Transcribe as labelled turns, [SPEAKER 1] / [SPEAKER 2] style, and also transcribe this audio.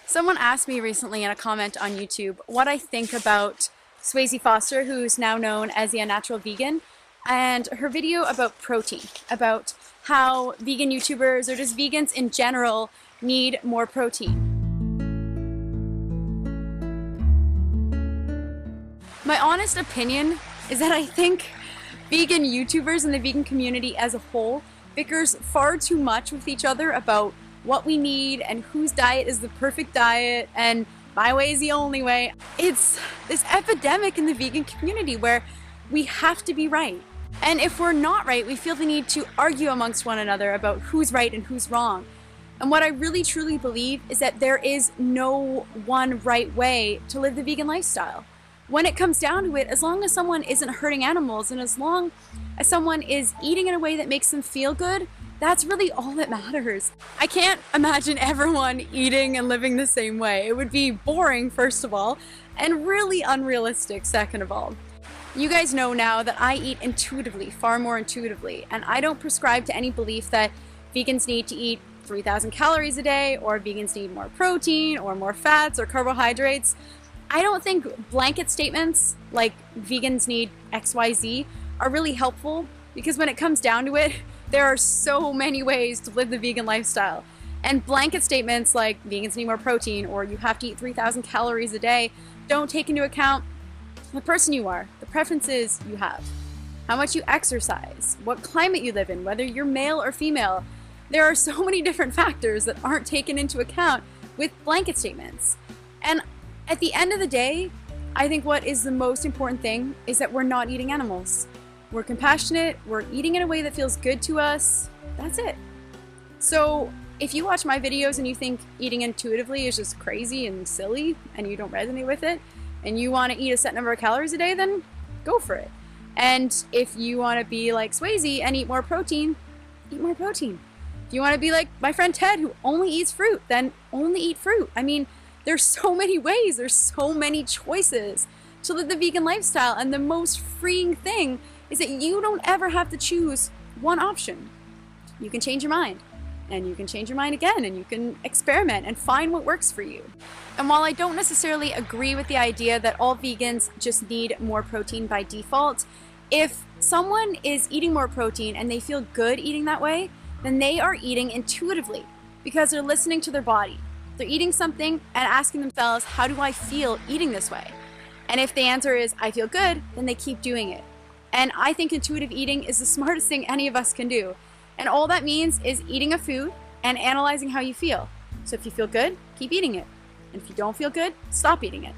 [SPEAKER 1] Someone asked me recently in a comment on YouTube what I think about Swayze Foster, who's now known as the Unnatural Vegan, and her video about protein, about how vegan YouTubers or just vegans in general need more protein. My honest opinion is that I think vegan YouTubers and the vegan community as a whole bickers far too much with each other about what we need and whose diet is the perfect diet and my way is the only way. It's this epidemic in the vegan community where we have to be right. And if we're not right, we feel the need to argue amongst one another about who's right and who's wrong. And what I really truly believe is that there is no one right way to live the vegan lifestyle. When it comes down to it, as long as someone isn't hurting animals and as long as someone is eating in a way that makes them feel good, that's really all that matters. I can't imagine everyone eating and living the same way. It would be boring, first of all, and really unrealistic, second of all. You guys know now that I eat intuitively, far more intuitively, and I don't prescribe to any belief that vegans need to eat 3,000 calories a day, or vegans need more protein, or more fats, or carbohydrates. I don't think blanket statements like vegans need XYZ are really helpful, because when it comes down to it, there are so many ways to live the vegan lifestyle. And blanket statements like vegans need more protein or you have to eat 3,000 calories a day don't take into account the person you are, the preferences you have, how much you exercise, what climate you live in, whether you're male or female. There are so many different factors that aren't taken into account with blanket statements. And at the end of the day, I think what is the most important thing is that we're not eating animals. We're compassionate, we're eating in a way that feels good to us, that's it. So if you watch my videos and you think eating intuitively is just crazy and silly and you don't resonate with it, and you want to eat a set number of calories a day, then go for it. And if you want to be like Swayze and eat more protein, eat more protein. If you want to be like my friend Ted who only eats fruit, then only eat fruit. I mean, there's so many ways, there's so many choices to live the vegan lifestyle, and the most freeing thing is that you don't ever have to choose one option. You can change your mind, and you can change your mind again, and you can experiment and find what works for you. And while I don't necessarily agree with the idea that all vegans just need more protein by default, if someone is eating more protein and they feel good eating that way, then they are eating intuitively because they're listening to their body. They're eating something and asking themselves, how do I feel eating this way? And if the answer is, I feel good, then they keep doing it. And I think intuitive eating is the smartest thing any of us can do. And all that means is eating a food and analyzing how you feel. So if you feel good, keep eating it. And if you don't feel good, stop eating it.